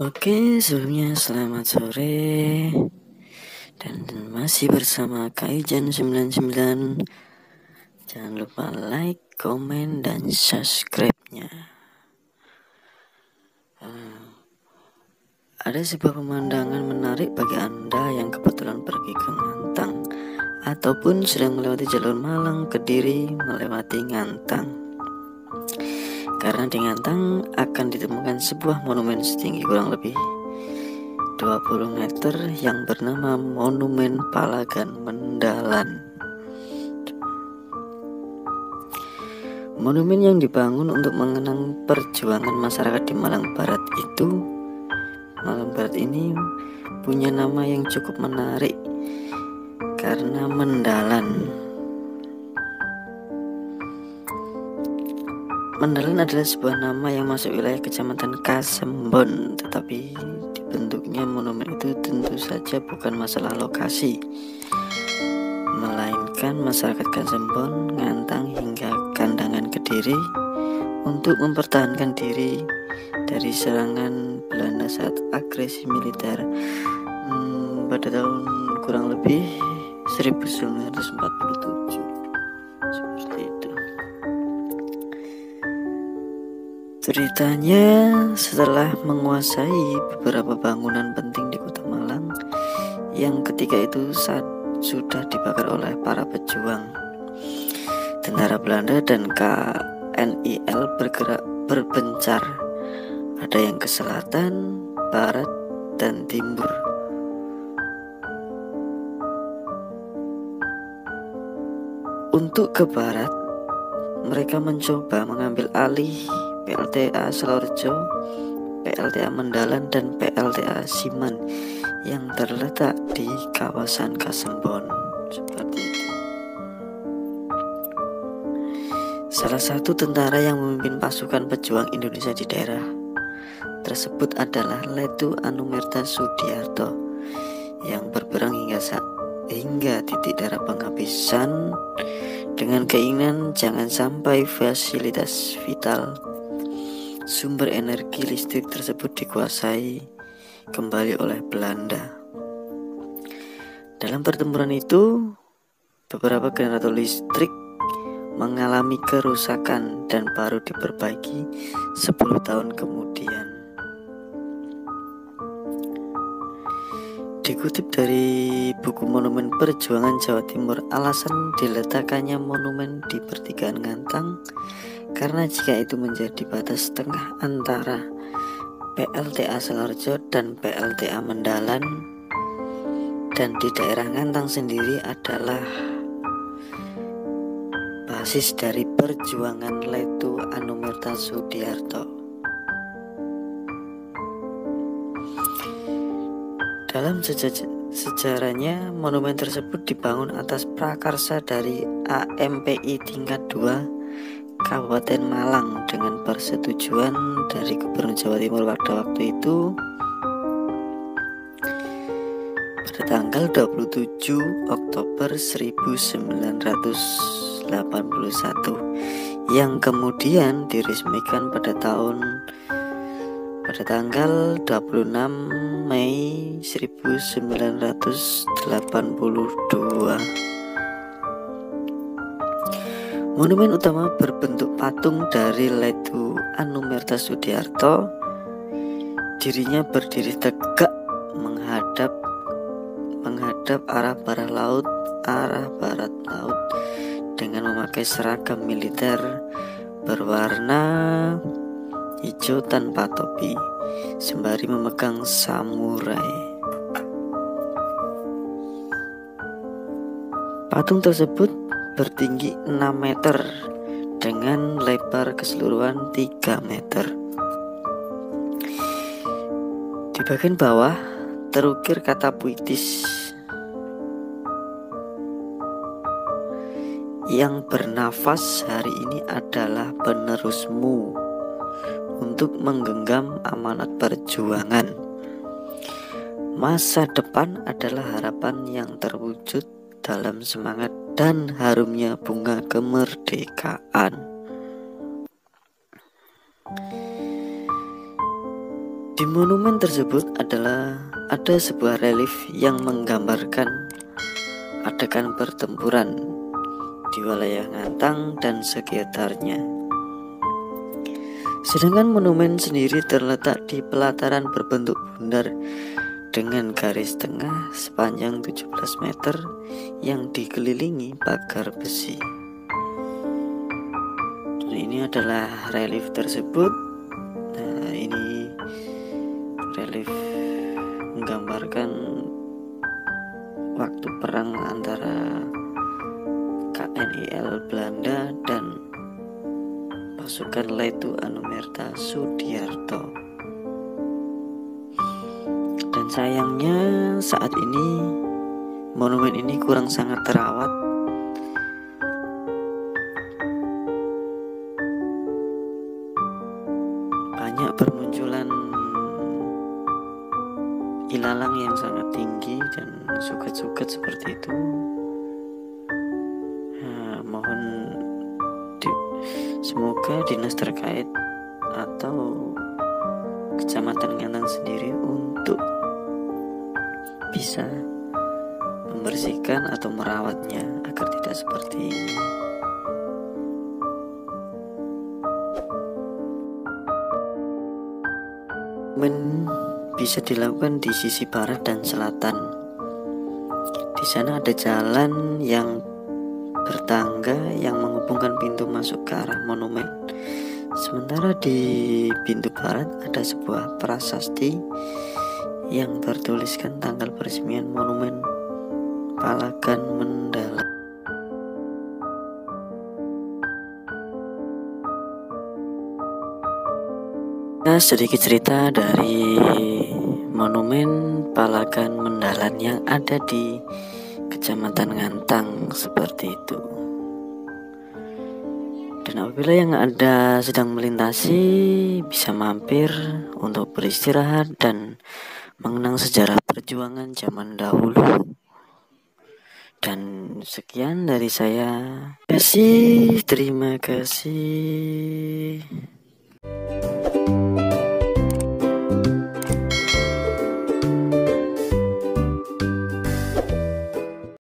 Oke, sebelumnya selamat sore. Dan masih bersama Kaijan 99. Jangan lupa like, komen, dan subscribe-nya. Ada sebuah pemandangan menarik bagi Anda yang kebetulan pergi ke Ngantang ataupun sedang melewati jalur Malang, Kediri, melewati Ngantang. Karena di Ngantang akan ditemukan sebuah monumen setinggi kurang lebih 20 meter yang bernama Monumen Palagan Mendalan. Monumen yang dibangun untuk mengenang perjuangan masyarakat di Malang Barat ini punya nama yang cukup menarik karena Mendalan. Mendalan adalah sebuah nama yang masuk wilayah Kecamatan Kasembon, tetapi dibentuknya monumen itu tentu saja bukan masalah lokasi, melainkan masyarakat Kasembon, Ngantang hingga Kandangan Kediri untuk mempertahankan diri dari serangan Belanda saat agresi militer pada tahun kurang lebih 1947. Seperti itu. Ceritanya, setelah menguasai beberapa bangunan penting di kota Malang yang ketika itu sudah dibakar oleh para pejuang, tentara Belanda dan KNIL bergerak berbencar. Ada yang ke selatan, barat, dan timur. Untuk ke barat, mereka mencoba mengambil alih PLTA Selorjo, PLTA Mendalan, dan PLTA Siman yang terletak di kawasan Kasembon. Seperti itu. Salah satu tentara yang memimpin pasukan pejuang Indonesia di daerah tersebut adalah Letu Anumerta Sudiarto yang berperang hingga titik darah penghabisan dengan keinginan jangan sampai fasilitas vital sumber energi listrik tersebut dikuasai kembali oleh Belanda. Dalam pertempuran itu, beberapa generator listrik mengalami kerusakan dan baru diperbaiki 10 tahun kemudian. Dikutip dari buku Monumen Perjuangan Jawa Timur, alasan diletakkannya monumen di pertigaan Ngantang karena jika itu menjadi batas tengah antara PLTA Selorjo dan PLTA Mendalan, dan di daerah Ngantang sendiri adalah basis dari perjuangan Letu Anumerta Sudiarto. Dalam sejarahnya, monumen tersebut dibangun atas prakarsa dari AMPI tingkat 2 Kabupaten Malang dengan persetujuan dari Gubernur Jawa Timur pada waktu itu pada tanggal 27 Oktober 1981 yang kemudian diresmikan pada tanggal 26 Mei 1982. Monumen utama berbentuk patung dari Letu Anumerta Sudiarto. Dirinya berdiri tegak menghadap arah barat laut dengan memakai seragam militer berwarna hijau tanpa topi, sembari memegang samurai. Patung tersebut bertinggi 6 meter dengan lebar keseluruhan 3 meter. Di bagian bawah terukir kata puitis yang bernafas hari ini adalah penerusmu untuk menggenggam amanat perjuangan. Masa depan adalah harapan yang terwujud dalam semangat dan harumnya bunga kemerdekaan. Di monumen tersebut ada sebuah relief yang menggambarkan adegan pertempuran di wilayah Ngantang dan sekitarnya. Sedangkan monumen sendiri terletak di pelataran berbentuk bundar dengan garis tengah sepanjang 17 meter yang dikelilingi pagar besi. Dan ini adalah relief tersebut. Nah, ini relief menggambarkan waktu perang antara KNIL Belanda dan pasukan Letu Anumerta Sudiarto. Dan sayangnya saat ini monumen ini kurang sangat terawat. Banyak bermunculan ilalang yang sangat tinggi dan suket-suket seperti itu. Mohon semoga dinas terkait atau Kecamatan Ngantang sendiri untuk bisa membersihkan atau merawatnya agar tidak seperti ini. Bisa dilakukan di sisi barat dan selatan. Di sana ada jalan yang bertangga yang menghubungkan pintu masuk ke arah monumen. Sementara di pintu barat ada sebuah prasasti yang bertuliskan tanggal peresmian monumen Palagan Mendalam. Nah, sedikit cerita dari monumen Palagan Mendalan yang ada di Kecamatan Ngantang seperti itu. Dan apabila yang ada sedang melintasi bisa mampir untuk beristirahat dan mengenang sejarah perjuangan zaman dahulu. Dan sekian dari saya. Terima kasih.